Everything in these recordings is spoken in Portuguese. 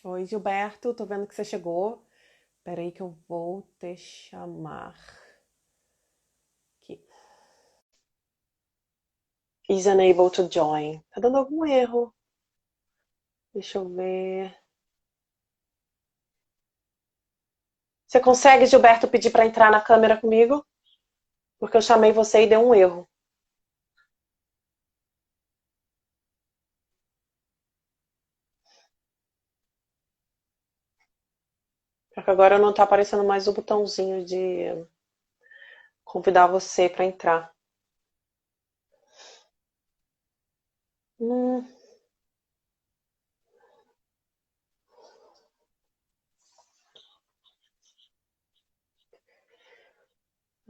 Oi, Gilberto, tô vendo que você chegou. Peraí que eu vou te chamar. Aqui. Is unable to join. Tá dando algum erro. Deixa eu ver. Você consegue, Gilberto, pedir para entrar na câmera comigo? Porque eu chamei você e deu um erro. Porque agora não tá aparecendo mais o botãozinho de convidar você para entrar. Hum,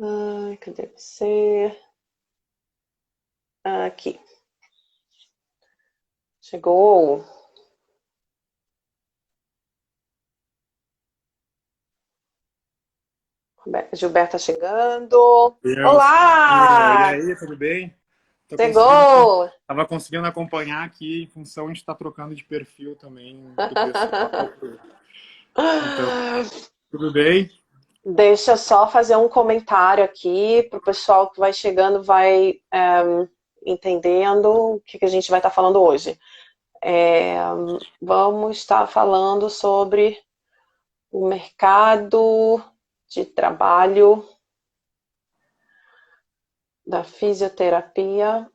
ai, cadê você? Aqui. Chegou. Gilberto tá chegando. Deus. E Olá! aí, tudo bem? Chegou! Tava conseguindo acompanhar aqui em função de estar trocando de perfil também do pessoal. Então, tudo bem? Deixa eu só fazer um comentário aqui para o pessoal que vai chegando, vai entendendo o que a gente vai estar falando hoje. É, vamos estar falando sobre o mercado de trabalho da fisioterapia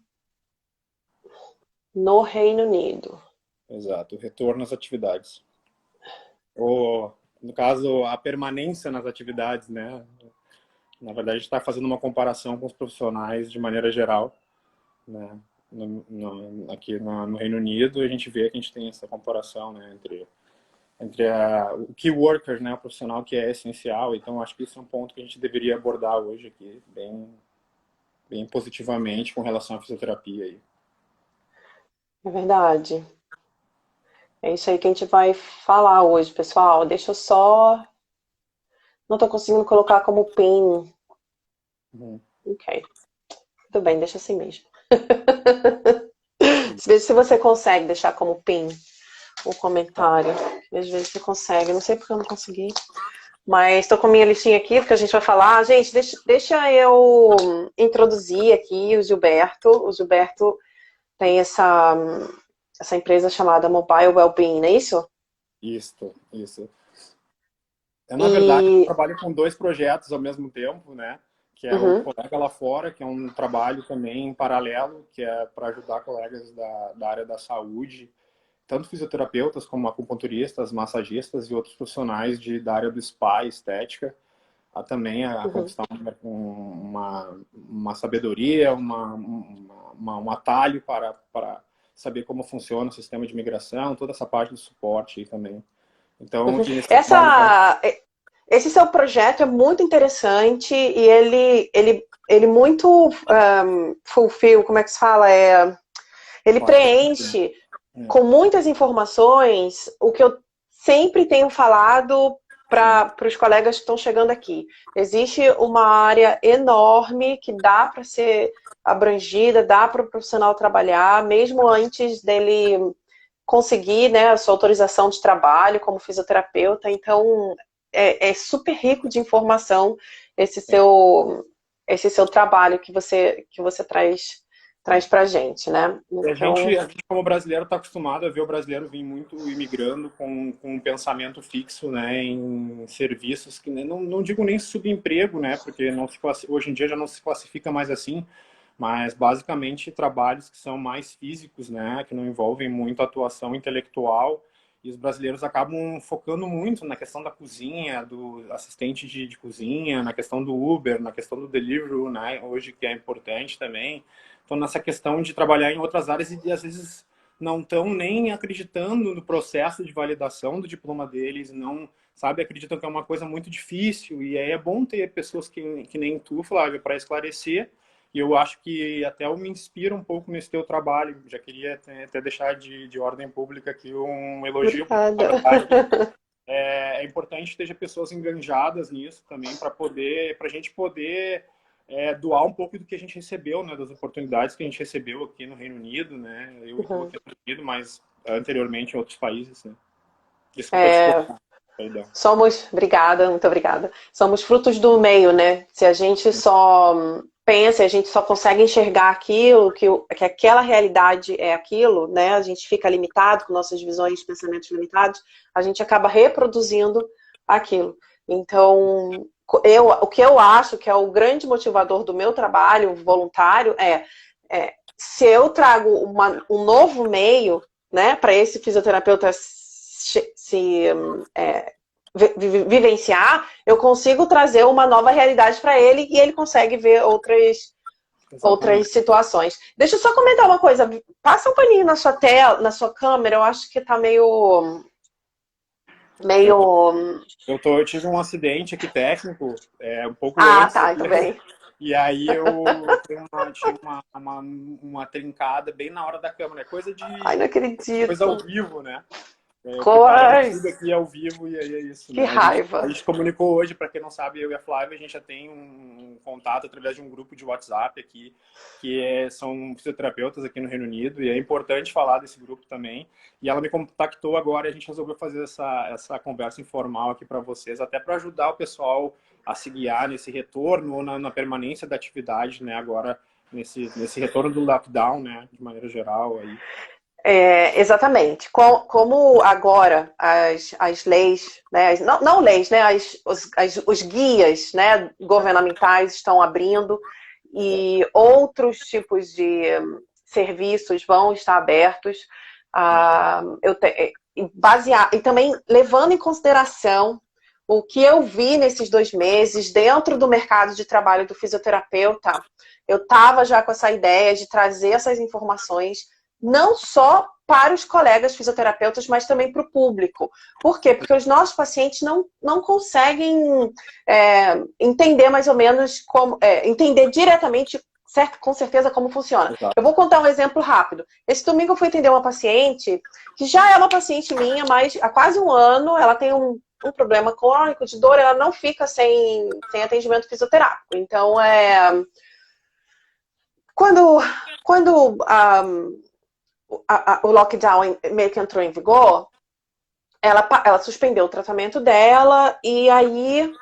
no Reino Unido. Exato, o retorno às atividades. Ou, no caso, a permanência nas atividades, né? Na verdade, a gente está fazendo uma comparação com os profissionais de maneira geral, né? Aqui no Reino Unido, a gente vê que a gente tem essa comparação, né, entre o key worker, né, o profissional que é essencial. Então, acho que isso é um ponto que a gente deveria abordar hoje aqui, bem positivamente com relação à fisioterapia aí. É verdade. É isso aí que a gente vai falar hoje, pessoal. Deixa eu só. Não estou conseguindo colocar como pin. Uhum. Ok. Tudo bem, deixa assim mesmo. Veja se você consegue deixar como pin o comentário. Às vezes você consegue. Não sei porque eu não consegui. Mas estou com a minha listinha aqui, porque a gente vai falar. Gente, deixa eu introduzir aqui o Gilberto. O Gilberto tem essa empresa chamada Mobile Wellbeing, não é isso? Isso. Na verdade, eu E. trabalho com dois projetos ao mesmo tempo, né? Que é o Uhum, Colega Lá Fora, que é um trabalho também em paralelo, que é para ajudar colegas da área da saúde, tanto fisioterapeutas como acupunturistas, massagistas e outros profissionais da área do spa, estética, a também a uhum. conquistar uma sabedoria, um atalho para saber como funciona o sistema de migração, toda essa parte do suporte aí também. Então, Uhum. aqui nesse trabalho... Esse seu projeto é muito interessante e ele muito fulfill, como é que se fala? Ele preenche com muitas informações o que eu sempre tenho falado Sim. para os colegas que estão chegando aqui. Existe uma área enorme que dá para ser abrangida, dá para o profissional trabalhar, mesmo antes dele conseguir, né, a sua autorização de trabalho como fisioterapeuta. Então, é super rico de informação esse seu, esse seu trabalho que você traz para a gente, né? E Então, a gente, como brasileiro, está acostumado a ver o brasileiro vir muito imigrando com um pensamento fixo, né, em serviços que não digo nem subemprego, né, porque hoje em dia já não se classifica mais assim, mas basicamente trabalhos que são mais físicos, né, que não envolvem muito atuação intelectual. E os brasileiros acabam focando muito na questão da cozinha, do assistente de cozinha, na questão do Uber, na questão do delivery, né, hoje que é importante também. Então, nessa questão de trabalhar em outras áreas e às vezes não estão nem acreditando no processo de validação do diploma deles, não, sabe, acreditam que é uma coisa muito difícil. E aí é bom ter pessoas que nem tu, Flávia, para esclarecer. E eu acho que até eu me inspiro um pouco nesse teu trabalho. Já queria até deixar de ordem pública aqui um elogio, porque na obrigada. verdade é importante ter pessoas enganjadas nisso também para a gente poder doar um pouco do que a gente recebeu, né, das oportunidades que a gente recebeu aqui no Reino Unido, né? Eu estou Uhum. aqui no Reino Unido, mas anteriormente em outros países, né? Desculpa te cortar, perdão. Obrigada, muito obrigada. Somos frutos do meio, né? Se a gente só pensa, a gente só consegue enxergar aquilo, que aquela realidade é aquilo, né? A gente fica limitado com nossas visões e pensamentos limitados, a gente acaba reproduzindo aquilo. Então, o que eu acho que é o grande motivador do meu trabalho voluntário se eu trago um novo meio, né, para esse fisioterapeuta vivenciar, eu consigo trazer uma nova realidade para ele e ele consegue ver outras situações. Deixa eu só comentar uma coisa. Passa um paninho na sua tela, na sua câmera. Eu acho que tá meio. Eu tive um acidente aqui técnico, um pouco Ah, antes. tá, tudo bem. E aí eu tinha uma trincada bem na hora da câmera. É coisa Ai, não coisa ao acredito. vivo, né? Eu preparando tudo Coisa. aqui ao vivo e aí é isso, Que né? A raiva. gente comunicou hoje, para quem não sabe, eu e a Flávia, a gente já tem um contato através de um grupo de WhatsApp aqui, são fisioterapeutas aqui no Reino Unido, e é importante falar desse grupo também. E ela me contactou agora e a gente resolveu fazer essa conversa informal aqui para vocês, até para ajudar o pessoal a se guiar nesse retorno ou na permanência da atividade, né? Agora, nesse retorno do lockdown, né? De maneira geral aí. Exatamente. Como agora as leis, né, não leis, né, os guias, né, governamentais estão abrindo e outros tipos de serviços vão estar abertos, e também levando em consideração o que eu vi nesses 2 meses dentro do mercado de trabalho do fisioterapeuta, eu estava já com essa ideia de trazer essas informações não só para os colegas fisioterapeutas, mas também para o público. Por quê? Porque os nossos pacientes não conseguem entender mais ou menos como, entender diretamente, certo, com certeza, como funciona. Exato. Eu vou contar um exemplo rápido. Esse domingo eu fui atender uma paciente, que já é uma paciente minha, mas há quase um ano, ela tem um problema crônico de dor, ela não fica sem atendimento fisioterápico. Então, quando o lockdown meio que entrou em vigor, ela suspendeu o tratamento dela e aí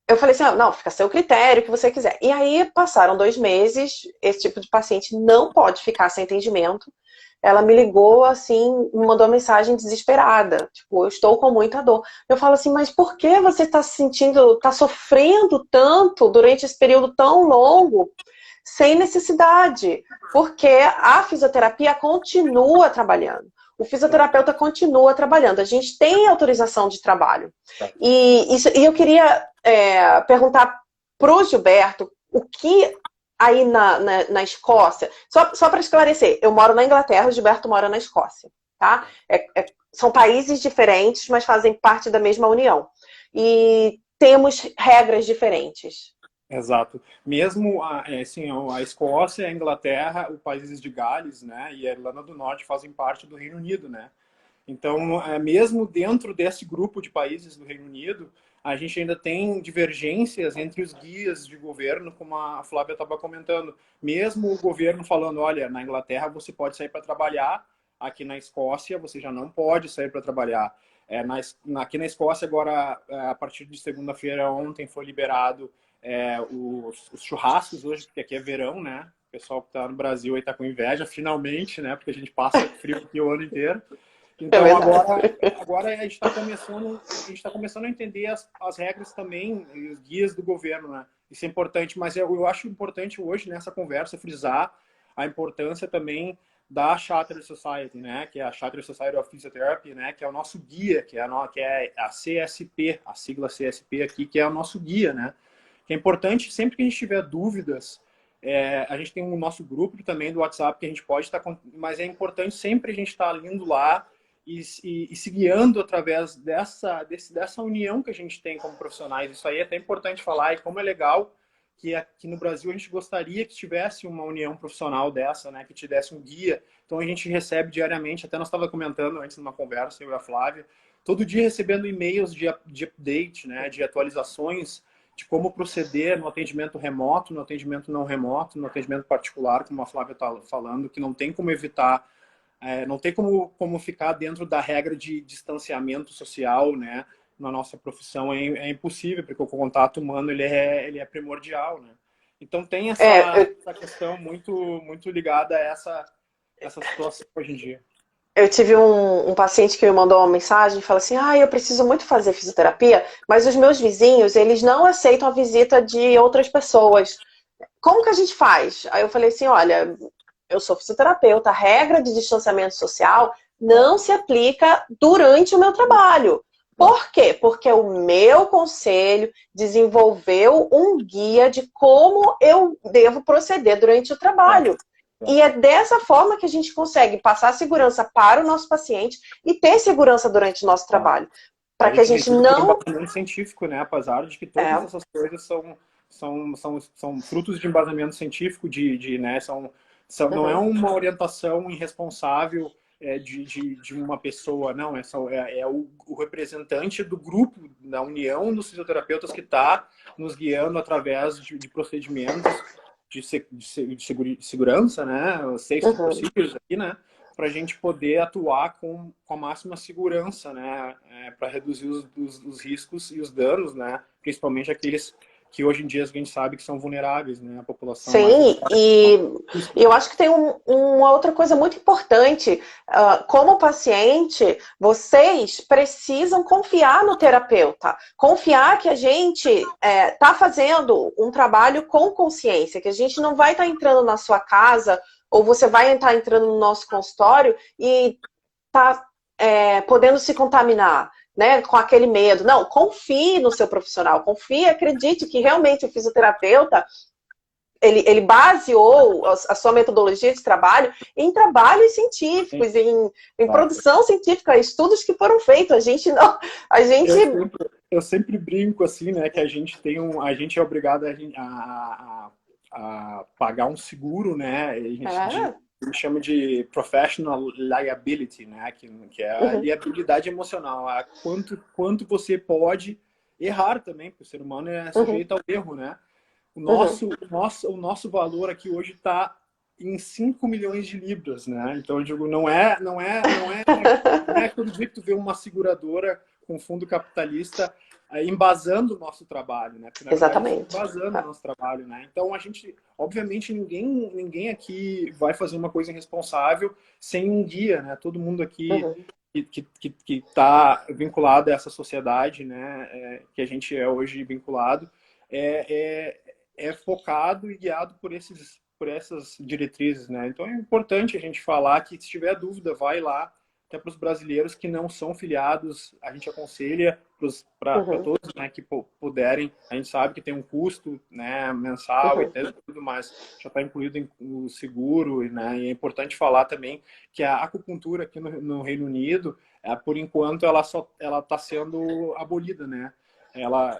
eu falei assim, não, fica a seu critério, o que você quiser. E aí passaram 2 meses, esse tipo de paciente não pode ficar sem atendimento. Ela me ligou assim, me mandou uma mensagem desesperada, tipo, eu estou com muita dor. Eu falo assim, mas por que você está sofrendo tanto durante esse período tão longo? Sem necessidade, porque a fisioterapia continua trabalhando. O fisioterapeuta continua trabalhando. A gente tem autorização de trabalho. E eu queria perguntar para o Gilberto o que aí na Escócia... Só para esclarecer, eu moro na Inglaterra, o Gilberto mora na Escócia. Tá? São países diferentes, mas fazem parte da mesma União. E temos regras diferentes. Exato. Mesmo assim, a Escócia, a Inglaterra, os países de Gales, né, e a Irlanda do Norte fazem parte do Reino Unido, né? Então, mesmo dentro desse grupo de países do Reino Unido, a gente ainda tem divergências entre os guias de governo, como a Flávia estava comentando. Mesmo o governo falando, olha, na Inglaterra você pode sair para trabalhar, aqui na Escócia você já não pode sair para trabalhar. Aqui na Escócia, agora, a partir de segunda-feira, ontem, foi liberado os churrascos hoje, porque aqui é verão, né? O pessoal que está no Brasil aí tá com inveja, finalmente, né? Porque a gente passa frio aqui o ano inteiro. Então, agora a gente está começando a entender as regras também, os guias do governo, né? Isso é importante, mas eu acho importante hoje, nessa conversa, frisar a importância também da Chartered Society, né? Que é a Chartered Society of Physiotherapy, né? Que é o nosso guia, que é a CSP, a sigla CSP aqui, que é o nosso guia, né? Que é importante, sempre que a gente tiver dúvidas, a gente tem o nosso grupo também do WhatsApp que a gente pode estar... Mas é importante sempre a gente estar indo lá e se guiando através dessa união que a gente tem como profissionais. Isso aí é até importante falar, e como é legal que aqui no Brasil a gente gostaria que tivesse uma união profissional dessa, né? Que tivesse um guia. Então a gente recebe diariamente, até nós estava comentando antes numa conversa, eu e a Flávia, todo dia recebendo e-mails de update, né? De atualizações de como proceder no atendimento remoto, no atendimento não remoto, no atendimento particular, como a Flávia está falando, que não tem como evitar não tem como ficar dentro da regra de distanciamento social, né? Na nossa profissão é impossível, porque o contato humano ele é primordial, né? Então tem É, essa questão muito ligada a essa situação hoje em dia. eu tive um paciente que me mandou uma mensagem e falou assim: ah, eu preciso muito fazer fisioterapia, mas os meus vizinhos, eles não aceitam a visita de outras pessoas. Como que a gente faz? Aí eu falei assim: olha, eu sou fisioterapeuta, a regra de distanciamento social Claro, não se aplica durante o meu trabalho. claro, Por quê? Porque o meu conselho desenvolveu um guia de como eu devo proceder durante o claro, trabalho. claro. E é dessa forma que a gente consegue passar segurança para o nosso paciente e ter segurança durante o nosso Claro. trabalho. Para A que a gente tem gente tudo por não. embasamento científico, né? Apesar de que todas É, essas coisas são frutos de embasamento científico, né? Não é uhum, uma orientação irresponsável de uma pessoa, não. É o representante do grupo, da união dos fisioterapeutas que está nos guiando através de procedimentos de segurança, né? Os safety uhum. procedures aqui, né? Para a gente poder atuar com a máxima segurança, né? Para reduzir os riscos e os danos, né? Principalmente aqueles que hoje em dia a gente sabe que são vulneráveis, né? A população mais Sim, vulnerável. e eu acho que tem uma outra coisa muito importante. Como paciente, vocês precisam confiar no terapeuta, confiar que a gente está fazendo um trabalho com consciência, que a gente não vai estar entrando na sua casa ou você vai estar entrando no nosso consultório e tá podendo se contaminar, né, com aquele medo. Não, confie no seu profissional, confie, acredite que realmente o fisioterapeuta ele baseou a sua metodologia de trabalho em trabalhos científicos, em Claro. produção científica, estudos que foram feitos. A gente não, a gente Eu sempre brinco assim, né, que a gente é obrigado a pagar um seguro, né? é, A gente chama de professional liability, né, que é a uhum, liabilidade emocional, a quanto você pode errar também, porque o ser humano é uhum, sujeito ao erro, né? uhum. O nosso valor aqui hoje está em 5 milhões de libras, né? Então eu digo, não é todo dia que tu vê uma seguradora com fundo capitalista embasando o nosso trabalho, né? Porque na verdade a gente está Exatamente. embasando o nosso trabalho, né? Então a gente, obviamente, ninguém aqui vai fazer uma coisa irresponsável sem um guia, né? Todo mundo aqui Uhum, que está vinculado a essa sociedade, né? Que a gente é hoje vinculado, é focado e guiado por essas diretrizes, né? Então é importante a gente falar que se tiver dúvida, vai lá, até para os brasileiros que não são filiados, a gente aconselha para uhum, todos, né, que puderem. A gente sabe que tem um custo, né, mensal e uhum. tudo mais, já está incluído o seguro, né? E é importante falar também que a acupuntura aqui no Reino Unido, por enquanto, ela está sendo abolida, né?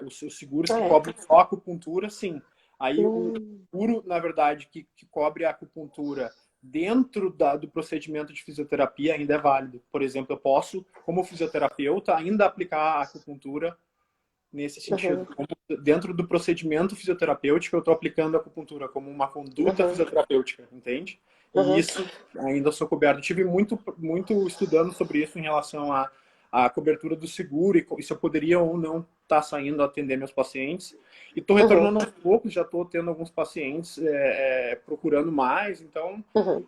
Os seguros Ah, que é. cobrem só acupuntura, sim. Aí o Hum, seguro, na verdade, que cobre a acupuntura dentro do procedimento de fisioterapia ainda é válido. Por exemplo, eu posso, como fisioterapeuta, ainda aplicar a acupuntura nesse sentido. uhum, Dentro do procedimento fisioterapêutico, eu estou aplicando a acupuntura como uma conduta uhum, fisioterapêutica, entende? E uhum, isso ainda sou coberto. Eu tive muito estudando sobre isso em relação à cobertura do seguro e se eu poderia ou não estar saindo a atender meus pacientes. E estou uhum, retornando aos poucos, já estou tendo alguns pacientes procurando mais, então uhum,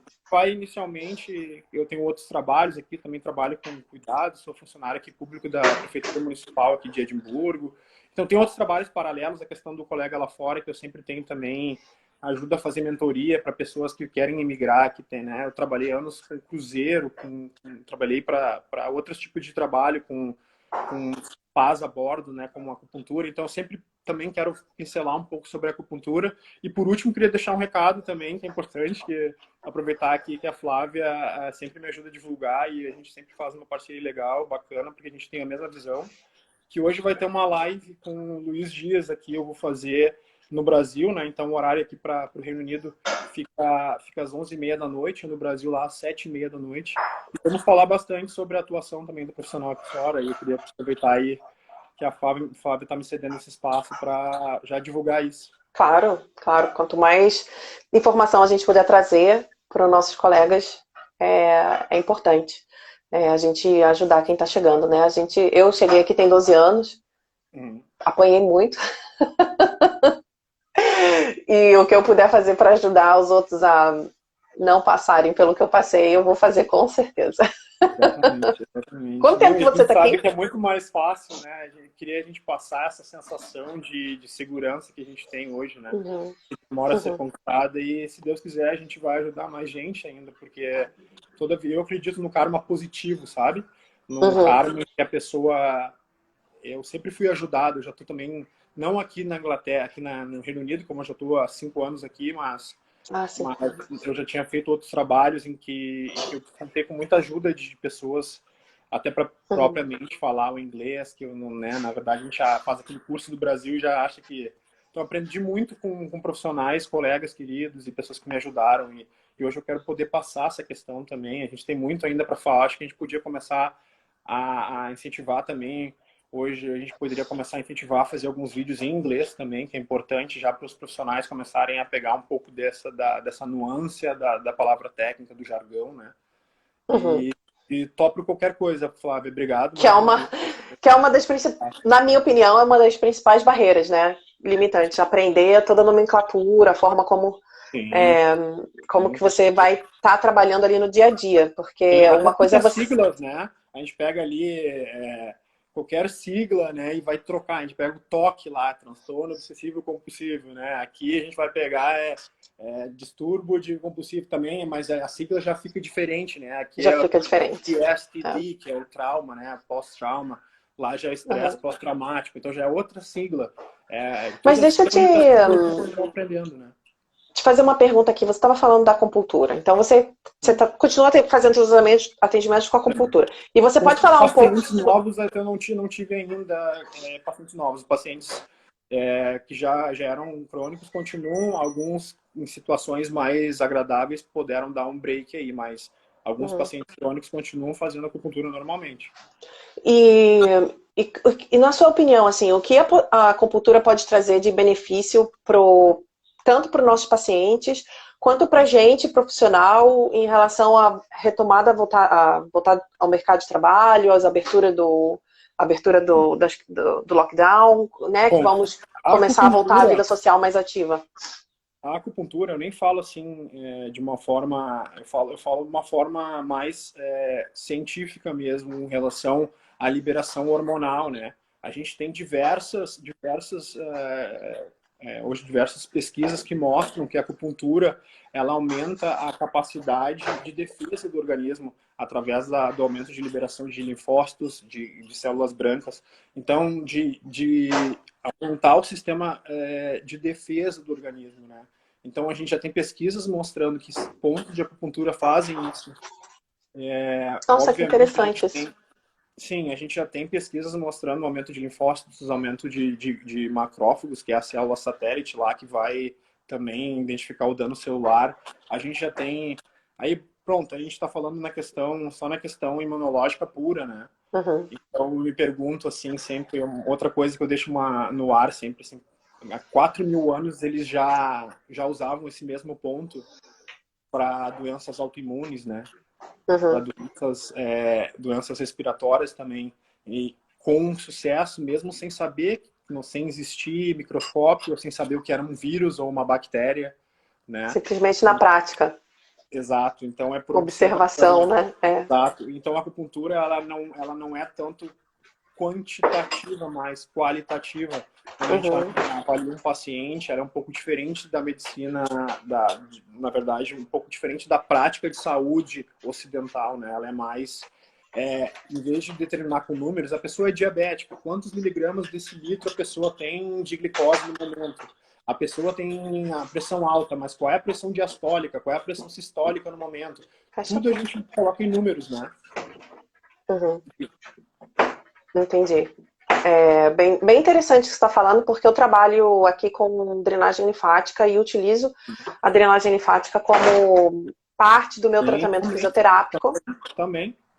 inicialmente, eu tenho outros trabalhos aqui, também trabalho com cuidados, sou funcionário aqui público da Prefeitura Municipal aqui de Edimburgo. Então, tem outros trabalhos paralelos, a questão do colega lá fora, que eu sempre tenho também, ajuda a fazer mentoria para pessoas que querem emigrar, que tem, né? Eu trabalhei anos com cruzeiro, trabalhei para outros tipos de trabalho, com paz a bordo, né, como acupuntura. Então, eu sempre também quero pincelar um pouco sobre a acupuntura. E, por último, queria deixar um recado também, que é importante, que aproveitar aqui que a Flávia sempre me ajuda a divulgar e a gente sempre faz uma parceria legal, bacana, porque a gente tem a mesma visão. Que hoje vai ter uma live com o Luiz Dias aqui, eu vou fazer no Brasil, né? Então o horário aqui para o Reino Unido fica às 11h30 da noite, no Brasil lá às 7h30 da noite. E vamos falar bastante sobre a atuação também do profissional aqui fora. E eu queria aproveitar aí que a Flávia está me cedendo esse espaço para já divulgar isso. claro, claro. Quanto mais informação a gente puder trazer para os nossos colegas, é importante. A gente ajudar quem está chegando, né? Eu cheguei aqui tem 12 anos, apanhei muito. E o que eu puder fazer para ajudar os outros a não passarem pelo que eu passei, eu vou fazer com certeza. Exatamente, exatamente. Quanto Não, tempo e a você gente está sabe aqui? que é muito mais fácil, né? Queria a gente passar essa sensação de segurança que a gente tem hoje, né? Uhum, Que demora a ser uhum, conquistada e, se Deus quiser, a gente vai ajudar mais gente ainda, porque eu acredito no karma positivo, sabe? Num uhum. karma em que a pessoa... Eu sempre fui ajudado, eu já estou também, não aqui na Inglaterra, aqui no Reino Unido, como eu já estou há 5 anos aqui, Ah, sim. mas eu já tinha feito outros trabalhos em que eu contei com muita ajuda de pessoas, até para Uhum, propriamente falar o inglês, que eu não, né, na verdade a gente já faz aquele curso do Brasil e já acha que... Então aprendi muito com profissionais, colegas queridos e pessoas que me ajudaram e hoje eu quero poder passar essa questão também. A gente tem muito ainda para falar, acho que a gente podia começar a incentivar também. Hoje a gente poderia começar a incentivar a fazer alguns vídeos em inglês também, que é importante já para os profissionais começarem a pegar um pouco dessa nuance da palavra técnica, do jargão, né? uhum. E topo qualquer coisa, Flávia. Obrigado Que é mais uma uma, vez. que é uma das na minha opinião, é uma das principais barreiras, né? Limitantes. Aprender toda a nomenclatura, a forma Sim, é, como sim. que você vai estar trabalhando ali no dia a dia. Sim, Porque até uma coisa porque é as você. siglas, né? A gente pega ali qualquer sigla, né? E vai trocar. A gente pega o TOC lá, transtorno obsessivo compulsivo, né? Aqui a gente vai pegar distúrbio de compulsivo também, mas a sigla já fica diferente, né? Aqui Já é o fica diferente. É. PSTD, que é o trauma, né? Pós-trauma. Lá já é estresse Uhum. pós-traumático, então já é outra sigla. Mas Todas deixa eu muitas siglas a gente vai aprendendo, né? te fazer uma pergunta aqui. Você estava falando da acupuntura. Então continua fazendo os atendimentos com a acupuntura. E você Com pode falar um pouco. pacientes novos, até eu não tive ainda pacientes novos. Pacientes que já eram crônicos continuam, alguns em situações mais agradáveis puderam dar um break aí, mas alguns Uhum. pacientes crônicos continuam fazendo acupuntura normalmente. E, e na sua opinião, assim, o que a acupuntura pode trazer de benefício tanto para os nossos pacientes quanto para a gente, profissional, em relação à retomada, voltar ao mercado de trabalho, às abertura do lockdown, né? Que Bom, vamos a começar a voltar à acupuntura, vida social mais ativa. a acupuntura, eu nem falo assim de uma forma, eu falo de uma forma mais científica mesmo em relação à liberação hormonal, né? A gente tem hoje diversas pesquisas que mostram que a acupuntura ela aumenta a capacidade de defesa do organismo através do aumento de liberação de linfócitos, de células brancas. Então, de aumentar o sistema de defesa do organismo, né? Então, a gente já tem pesquisas mostrando que pontos de acupuntura fazem isso. Nossa, que Obviamente, a interessante gente isso. tem, sim, a gente já tem pesquisas mostrando aumento de linfócitos, aumento de macrófagos, que é a célula satélite lá que vai também identificar o dano celular. A gente já tem... Aí, pronto, a gente está falando só na questão imunológica pura, né? Uhum. Então, eu me pergunto, assim, sempre, outra coisa que eu deixo no ar sempre, assim, há 4.000 anos eles já usavam esse mesmo ponto para doenças autoimunes, né? Para Uhum. doenças respiratórias também. E com sucesso, mesmo sem saber, sem existir microscópio, sem saber o que era um vírus ou uma bactéria, né? Simplesmente na prática. Exato. Então, é por Observação, observação. né? É. Exato. Então, a acupuntura, ela não é tanto quantitativa, mais qualitativa. Quando a gente Uhum. avalia um paciente, ela é um pouco diferente da medicina, na verdade, um pouco diferente da prática de saúde ocidental, né? Ela é mais, em vez de determinar com números, a pessoa é diabética, quantos miligramas desse litro a pessoa tem de glicose no momento? A pessoa tem a pressão alta, mas qual é a pressão diastólica? Qual é a pressão sistólica no momento? Caixa Tudo a preta. gente coloca em números, né? Uhum. Entendi. É bem interessante o que você está falando, porque eu trabalho aqui com drenagem linfática e utilizo a drenagem linfática como parte do meu Sim, tratamento também. fisioterápico.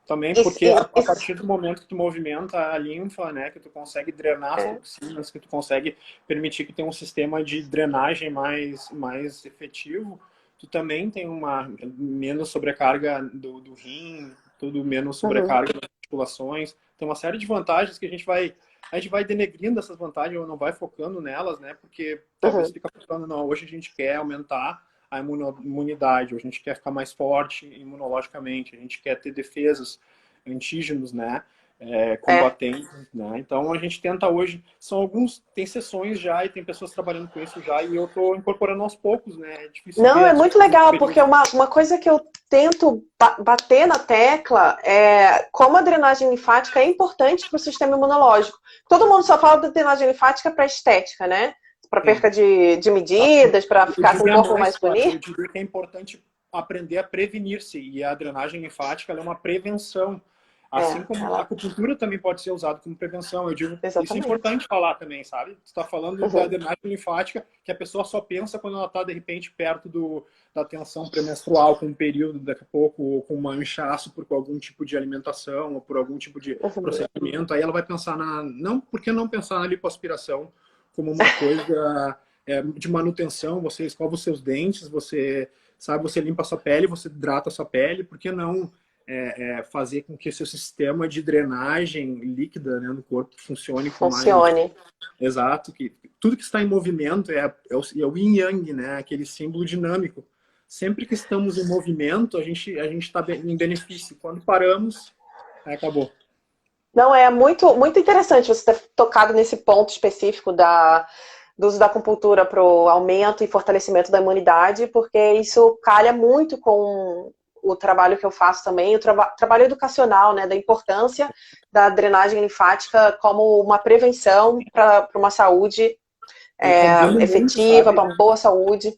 Também, E, porque e- a e- partir do momento que tu movimenta a linfa, né, que tu consegue drenar as é, toxinas, que tu consegue permitir que tenha um sistema de drenagem mais efetivo, tu também tem uma menos sobrecarga do rim, tudo menos Uhum. sobrecarga das articulações. Tem uma série de vantagens que a gente vai denegrindo essas vantagens ou não vai focando nelas, né? Porque talvez Uhum. fica pensando, não, hoje a gente quer aumentar a imunidade, hoje a gente quer ficar mais forte imunologicamente, a gente quer ter defesas, antígenos, né? É. Combatentes, né? Então a gente tenta hoje, são alguns, tem sessões já e tem pessoas trabalhando com isso já e eu estou incorporando aos poucos, né? É difícil Não, ver é as muito coisas no legal, porque período. uma coisa que eu tento bater na tecla é como a drenagem linfática é importante para o sistema imunológico. Todo mundo só fala da drenagem linfática para estética, né? Para Sim. perca de medidas, para Eu ficar com o diria corpo mais, mais Flávio, eu bonito. diria que é importante aprender a prevenir-se e a drenagem linfática ela é uma prevenção. Assim É, como a ela, acupuntura também pode ser usada como prevenção. Eu digo, isso é exatamente. importante falar também, sabe? Você está falando da Uhum, drenagem linfática, que a pessoa só pensa quando ela está, de repente, perto da tensão pré-menstrual, com um período, daqui a pouco, ou com um inchaço por algum tipo de alimentação, ou por algum tipo de uhum. procedimento. Aí ela vai pensar na... Não, por que não pensar na lipoaspiração como uma coisa de manutenção? Você escova os seus dentes, você, sabe, você limpa a sua pele, você hidrata a sua pele, por que não fazer com que seu sistema de drenagem líquida, né, no corpo funcione com mais Funcione. exato, que tudo que está em movimento é o yin yang, né, aquele símbolo dinâmico. Sempre que estamos em movimento, a gente está em benefício. Quando paramos, acabou. Não, é muito interessante você ter tocado nesse ponto específico do uso da acupuntura para o aumento e fortalecimento da imunidade, porque isso calha muito com o trabalho que eu faço também, o trabalho educacional, né, da importância da drenagem linfática como uma prevenção para uma saúde Eu condeno muito, efetiva, sabe? para uma boa saúde.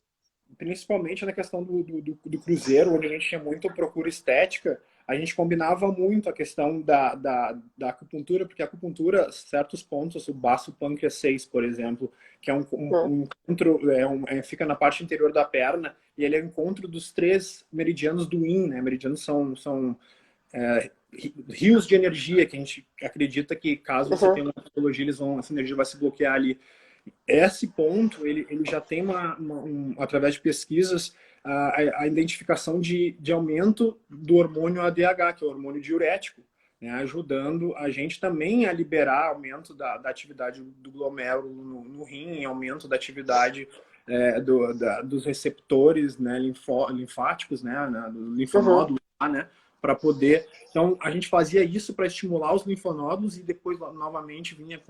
Principalmente na questão do cruzeiro, onde a gente tinha muita procura estética, a gente combinava muito a questão da acupuntura, porque a acupuntura, certos pontos, o baço pâncreas 6, por exemplo, que é Hum, um encontro, fica na parte interior da perna, e ele é o encontro dos três meridianos do Yin, né? Meridianos são rios de energia, que a gente acredita que caso você uhum, tenha uma patologia, essa energia vai se bloquear ali. Esse ponto, ele já tem através de pesquisas, a identificação de aumento do hormônio ADH, que é o hormônio diurético, né, ajudando a gente também a liberar aumento da atividade do glomérulo no rim, aumento da atividade dos receptores, né, linfáticos, né, do uhum. linfonódulo, né, para poder... Então, a gente fazia isso para estimular os linfonódulos e depois, novamente, vinha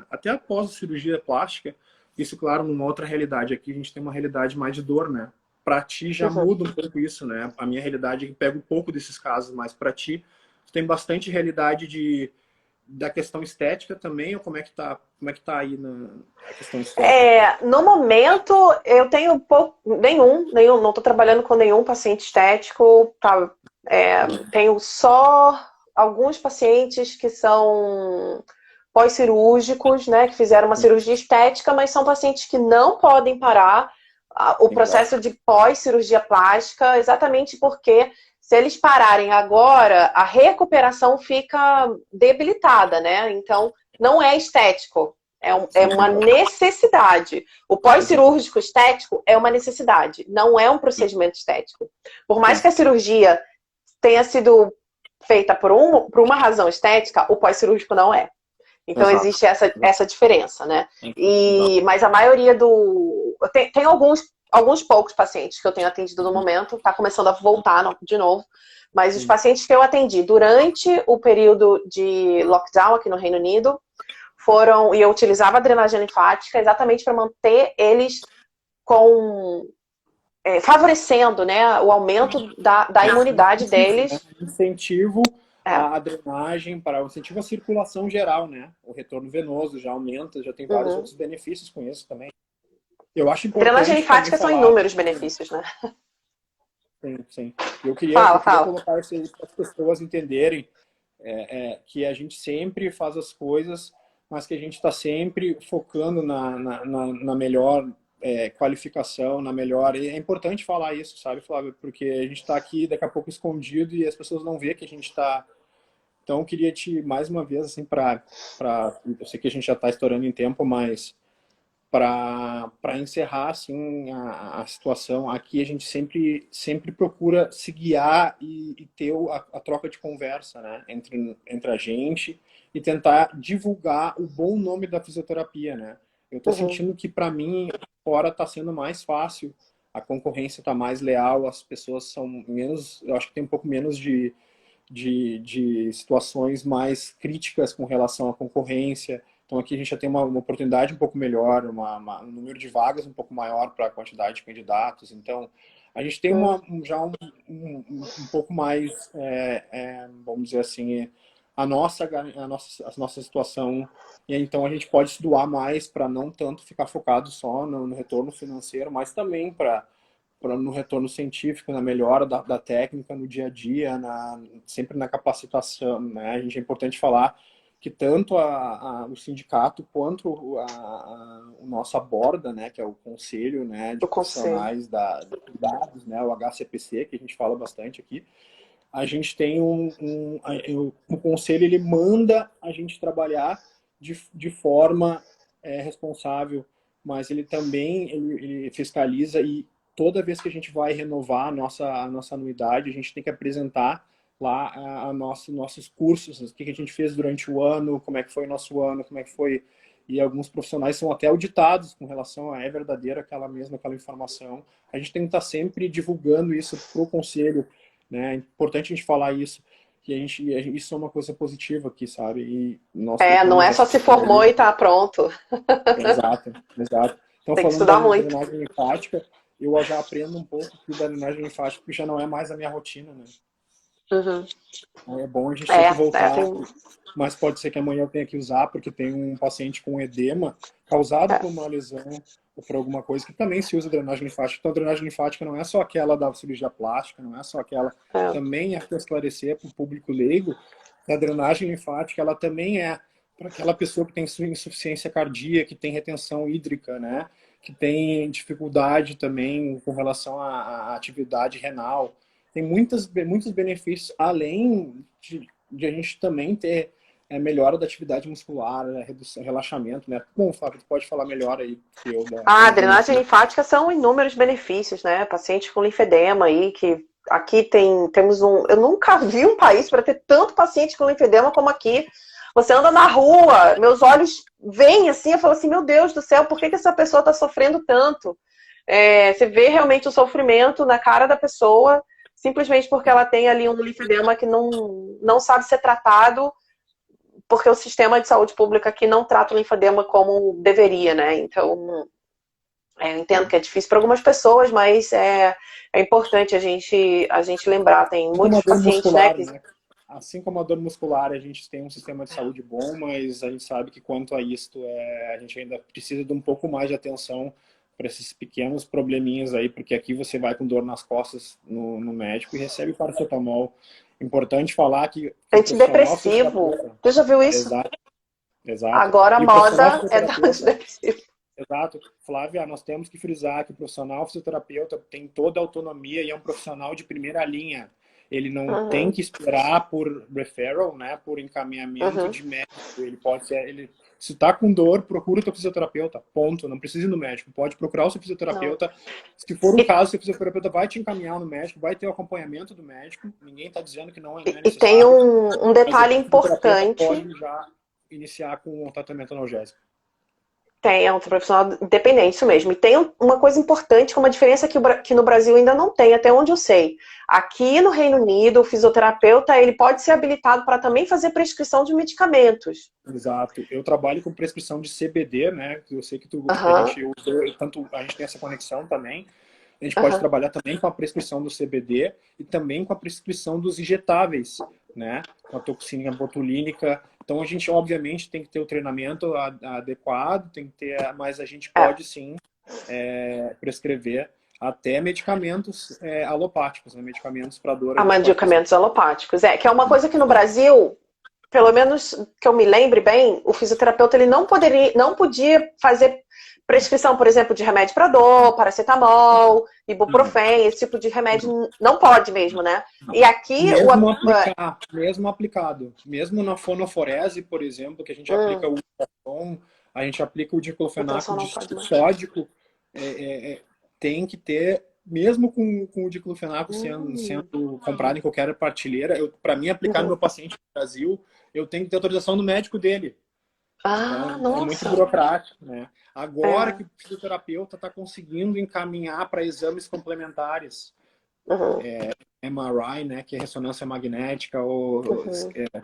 até após a cirurgia plástica, isso, claro, numa outra realidade. Aqui a gente tem uma realidade mais de dor, né? Para ti já Uhum. muda um pouco isso, né? A minha realidade é que pega um pouco desses casos, mas para ti, tu tem bastante realidade da questão estética também, ou como é que tá aí a questão estética? No momento, eu tenho pouco, nenhum, não estou trabalhando com nenhum paciente estético, tá? Tenho só alguns pacientes que são pós-cirúrgicos, né, que fizeram uma cirurgia estética, mas são pacientes que não podem parar o Sim, claro. processo de pós-cirurgia plástica, exatamente porque se eles pararem agora, a recuperação fica debilitada, né? Então, não é estético, é Sim, uma claro. necessidade. O pós-cirúrgico estético é uma necessidade, não é um procedimento estético. Por mais Sim. que a cirurgia tenha sido feita por uma razão estética, o pós-cirúrgico não é. Então Exato. existe essa diferença, né? Exato. Mas a maioria do. Tem alguns poucos pacientes que eu tenho atendido no momento, está começando a voltar de novo. Mas os Sim. pacientes que eu atendi durante o período de lockdown aqui no Reino Unido foram. E eu utilizava a drenagem linfática exatamente para manter eles com. Favorecendo, né, o aumento da imunidade Incentivo, né? deles. Incentivo É. à drenagem, para incentivo à circulação geral, né? O retorno venoso já aumenta, já tem vários Uhum. outros benefícios com isso também. Eu acho Drenagem importante também linfática são falar, inúmeros benefícios, né? sim, sim. Fala, Eu queria fala. colocar isso aí para as pessoas entenderem que a gente sempre faz as coisas, mas que a gente está sempre focando na melhor qualificação, na melhor... E é importante falar isso, sabe, Flávio? Porque a gente está aqui daqui a pouco escondido e as pessoas não vê que a gente está... Então, eu queria te, mais uma vez, assim, eu sei que a gente já está estourando em tempo, mas para encerrar assim a situação, aqui a gente sempre procura se guiar e ter a troca de conversa, né, entre a gente e tentar divulgar o bom nome da fisioterapia, né? Eu estou sentindo que para mim fora está sendo mais fácil, a concorrência está mais leal, as pessoas são menos, eu acho que tem um pouco menos de situações mais críticas com relação à concorrência. Então aqui a gente já tem uma oportunidade um pouco melhor, um número de vagas um pouco maior para a quantidade de candidatos. Então a gente tem já um pouco mais, vamos dizer assim, a nossa situação. E então a gente pode se doar mais para não tanto ficar focado só no retorno financeiro, mas também no retorno científico, na melhora da técnica no dia a dia, sempre na capacitação, né? A gente é importante falar que tanto o sindicato quanto o nossa borda, né, que é o conselho, né, de profissionais da dados, né, o HCPC, que a gente fala bastante aqui, a gente tem o conselho, ele manda a gente trabalhar de forma responsável, mas ele também ele fiscaliza, e toda vez que a gente vai renovar a nossa anuidade, a gente tem que apresentar lá nossos cursos, o que a gente fez durante o ano, como é que foi o nosso ano, como é que foi. E alguns profissionais são até auditados com relação a verdadeira aquela informação. A gente tem que estar sempre divulgando isso para o conselho, né? É importante a gente falar isso, que isso é uma coisa positiva aqui, sabe? E nós não é só se formou e tá pronto. Exato. Então, tem que falando estudar da muito. drenagem linfática, eu já aprendo um pouco da drenagem linfática, porque já não é mais a minha rotina, né? Então, é bom a gente ter que voltar, mas pode ser que amanhã eu tenha que usar, porque tem um paciente com edema causado por uma lesão ou por alguma coisa que também se usa drenagem linfática. Então, a drenagem linfática não é só aquela da cirurgia plástica, não é só aquela. Também é para esclarecer para o público leigo que a drenagem linfática ela também é para aquela pessoa que tem insuficiência cardíaca, que tem retenção hídrica, né? Que tem dificuldade também com relação à atividade renal. Tem muitos benefícios, além de a gente também ter melhora da atividade muscular, redução, relaxamento, né? Bom, Flávio, tu pode falar melhor aí que eu. A drenagem linfática são inúmeros benefícios, né? Paciente com linfedema aí, que aqui temos eu nunca vi um país para ter tanto paciente com linfedema como aqui. Você anda na rua, meus olhos veem assim, eu falo assim, meu Deus do céu, por que essa pessoa está sofrendo tanto? Você vê realmente o sofrimento na cara da pessoa, simplesmente porque ela tem ali um linfedema que não sabe ser tratado, porque o sistema de saúde pública aqui não trata o linfedema como deveria, né? Então, eu entendo que é difícil para algumas pessoas, mas é importante a gente lembrar. Tem muitos pacientes, né? Assim como a dor muscular, a gente tem um sistema de saúde bom, mas a gente sabe que quanto a isto, a gente ainda precisa de um pouco mais de atenção para esses pequenos probleminhas aí, porque aqui você vai com dor nas costas no médico e recebe paracetamol. Importante falar que... Antidepressivo. Você já viu isso? Exato. Agora a moda é dar antidepressivo. Exato. Flávia, nós temos que frisar que o profissional fisioterapeuta tem toda a autonomia e é um profissional de primeira linha. Ele não tem que esperar por referral, né, por encaminhamento de médico. Ele pode ser... Se está com dor, procura o teu fisioterapeuta. Ponto. Não precisa ir no médico. Pode procurar o seu fisioterapeuta. Não. Se for o caso, o seu fisioterapeuta vai te encaminhar no médico, vai ter o acompanhamento do médico. Ninguém está dizendo que não é necessário. E tem um detalhe importante. Pode já iniciar com o tratamento analgésico. É um profissional independente, isso mesmo. E tem uma coisa importante, com uma diferença que no Brasil ainda não tem, até onde eu sei. Aqui no Reino Unido, o fisioterapeuta ele pode ser habilitado para também fazer prescrição de medicamentos. Exato. Eu trabalho com prescrição de CBD, né? Eu sei que a gente usa, tanto a gente tem essa conexão também. A gente pode trabalhar também com a prescrição do CBD e também com a prescrição dos injetáveis, né? Com a toxina botulínica. Então a gente, obviamente, tem que ter o treinamento adequado, tem que ter, mas a gente pode sim prescrever até medicamentos alopáticos, né? Medicamentos para dor. Medicamentos alopáticos. Que é uma coisa que no Brasil, pelo menos que eu me lembre bem, o fisioterapeuta ele não podia fazer prescrição, por exemplo, de remédio para dor, paracetamol, ibuprofeno, esse tipo de remédio não pode mesmo, né? E aqui... Mesmo aplicado. Mesmo na fonoforese, por exemplo, que a gente aplica o ultrassom, a gente aplica o diclofenaco Ultrassom não de pode mais. sódico, tem que ter, mesmo com o diclofenaco sendo comprado em qualquer partilheira, para mim aplicar no meu paciente no Brasil, eu tenho que ter autorização do médico dele. Ah, Então, é muito nossa. burocrático, né? Agora que o fisioterapeuta está conseguindo encaminhar para exames complementares, MRI, né, que é ressonância magnética, ou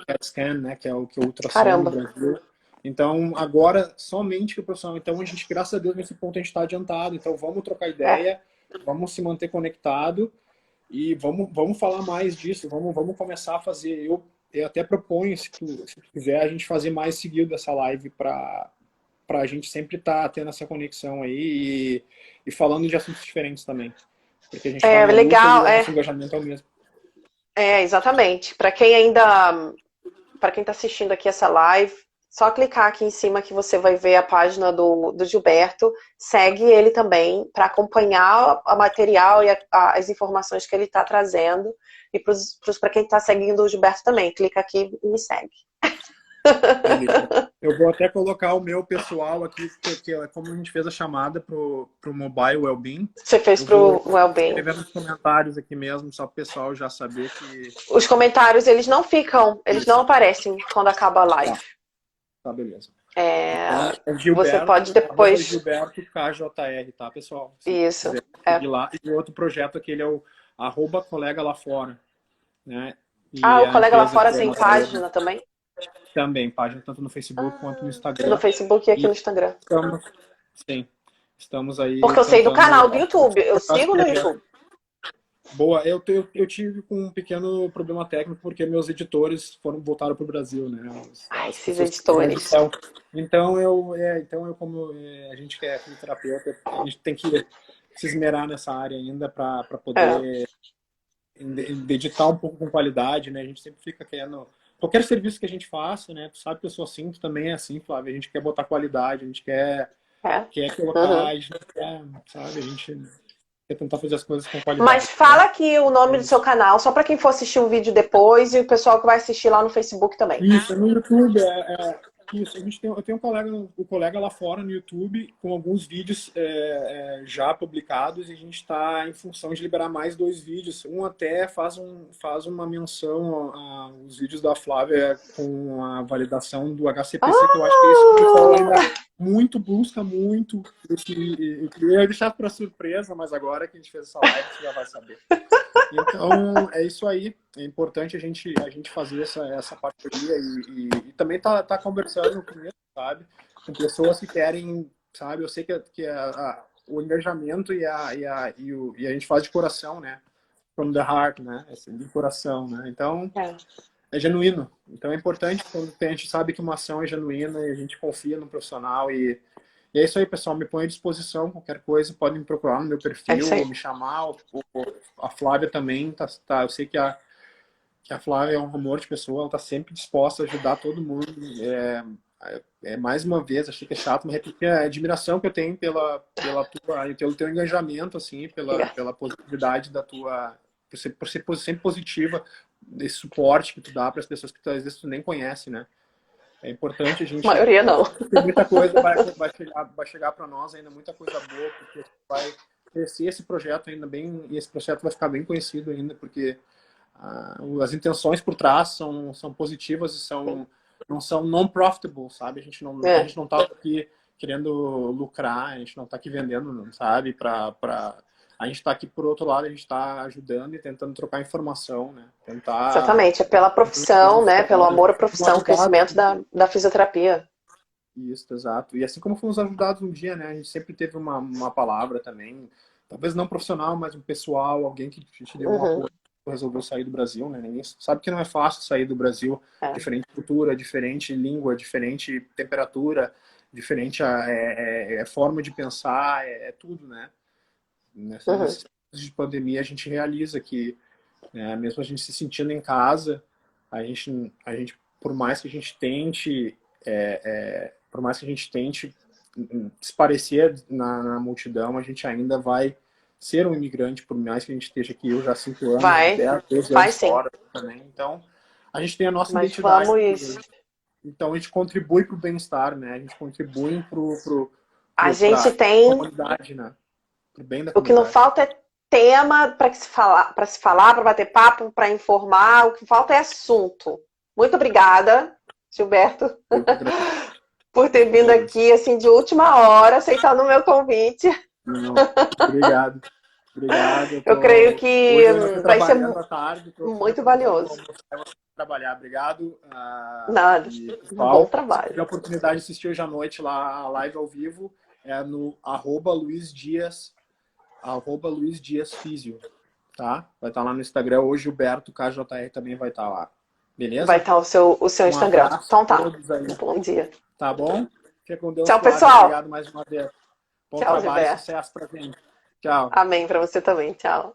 CAT scan, né, que é o ultrassom no Caramba. Brasil. Então, agora, somente que o profissional. Então, a gente, graças a Deus, nesse ponto a gente está adiantado. Então, vamos trocar ideia, vamos se manter conectado e vamos falar mais disso. Vamos começar a fazer. Eu até proponho, se tu quiser, a gente fazer mais seguido essa live para a gente sempre estar tendo essa conexão aí e falando de assuntos diferentes também. Porque a gente está na luta Legal, e o nosso engajamento é o mesmo. Exatamente. Para quem está assistindo aqui essa live, só clicar aqui em cima que você vai ver a página do Gilberto. Segue ele também para acompanhar o material e as informações que ele está trazendo. E para quem está seguindo o Gilberto também, clica aqui e me segue. Eu vou até colocar o meu pessoal aqui, que é como a gente fez a chamada pro Mobile Wellbeing. Você fez pro Wellbeing. Escrever nos comentários aqui mesmo, só para o pessoal já saber que... Os comentários, eles não aparecem quando acaba a live. Tá, beleza. Gilberto, você pode depois... Gilberto KJR, tá, pessoal? Isso. Lá. E o outro projeto aqui, ele é o @colega lá fora, né? O colega lá fora tem página também? Também, página tanto no Facebook quanto no Instagram. No Facebook e aqui no Instagram. Estamos aí. Porque eu sei do canal do YouTube, eu sigo no YouTube. Boa, eu tive um pequeno problema técnico porque meus editores voltaram para o Brasil, né? Esses editores. Então como a gente quer fisioterapeuta, a gente tem que se esmerar nessa área ainda para poder editar um pouco com qualidade, né? A gente sempre fica querendo... Qualquer serviço que a gente faça, né? Tu sabe que eu sou assim, tu também é assim, Flávia. A gente quer botar qualidade, a gente quer colocar, a gente quer, sabe? A gente quer tentar fazer as coisas com qualidade. Mas fala aqui o nome do seu canal, só para quem for assistir o vídeo depois e o pessoal que vai assistir lá no Facebook também. Isso, no YouTube isso. Eu tenho um colega lá fora no YouTube com alguns vídeos já publicados e a gente está em função de liberar mais 2 vídeos. Um até faz uma menção aos vídeos da Flávia com a validação do HCPC, que eu acho que é isso que o pessoal ainda busca muito. Eu ia deixar para surpresa, mas agora que a gente fez essa live, você já vai saber. Então, é isso aí. É importante a gente fazer essa parceria e também tá conversando com isso, sabe? Com pessoas que querem, sabe? Eu sei que o engajamento e a gente faz de coração, né? From the heart, né? Assim, de coração, né? Então, é genuíno. Então, é importante quando a gente sabe que uma ação é genuína e a gente confia no profissional e é isso aí, pessoal. Me põe à disposição. Qualquer coisa, podem me procurar no meu perfil ou me chamar. A Flávia também tá. Eu sei que a Flávia é um amor de pessoa. Ela tá sempre disposta a ajudar todo mundo. Mais uma vez, achei que é chato, mas repetir a admiração que eu tenho pelo teu engajamento, assim, pela positividade da tua... Por ser sempre positiva, desse suporte que tu dá para as pessoas que às vezes tu nem conhece, né? É importante a gente... A maioria não. Tem muita coisa vai chegar para nós ainda, muita coisa boa, porque vai crescer esse projeto ainda bem, e esse projeto vai ficar bem conhecido ainda, porque as intenções por trás são positivas e não são non-profitable, sabe? A gente não tá aqui querendo lucrar, a gente não tá aqui vendendo, sabe? A gente está aqui, por outro lado, a gente está ajudando e tentando trocar informação, né? Exatamente, é pela profissão, né? Pelo amor à profissão, crescimento da fisioterapia. Isso, exato. E assim como fomos ajudados um dia, né? A gente sempre teve uma palavra também, talvez não profissional, mas um pessoal, alguém que te deu um apoio, resolveu sair do Brasil, né? Ninguém sabe que não é fácil sair do Brasil. Diferente cultura, diferente língua, diferente temperatura, diferente forma de pensar, tudo, né? Nesses tempos de pandemia a gente realiza que, mesmo a gente se sentindo em casa, a gente por mais que a gente tente se parecer na multidão, a gente ainda vai ser um imigrante, por mais que a gente esteja aqui. Eu já há 5 anos, 10 anos fora também. Então, a gente tem a nossa identidade. Então a gente contribui para o bem-estar, né? A gente contribui A gente para tem. comunidade, né? Para o bem da O que não comunidade. falta é tema para se falar, para bater papo, para informar. O que falta é assunto. Muito obrigada, Gilberto, Eu que agradeço. por ter vindo aqui assim de última hora, aceitando o meu convite. Não, obrigado. Obrigado. Eu creio que Hoje eu ainda estou vai ser trabalhando à tarde, estou muito atrasado para valioso. almoçar e vou trabalhar. Obrigado. Nada, E, um bom pessoal, se trabalho. tiver a oportunidade de assistir hoje à noite lá a live ao vivo, é no @LuizDias, @LuizDiasFísio, tá? Vai estar lá no Instagram. Hoje o Gilberto KJR também vai estar lá. Vai Beleza? estar o seu Um Instagram. abraço Então a tá. todos aí. Bom dia. Tá bom? Fica com Deus, Tchau, Flávia. pessoal. Obrigado mais uma vez. Bom Tchau, trabalho e Gilberto. sucesso pra gente. Tchau. Amém para você também. Tchau.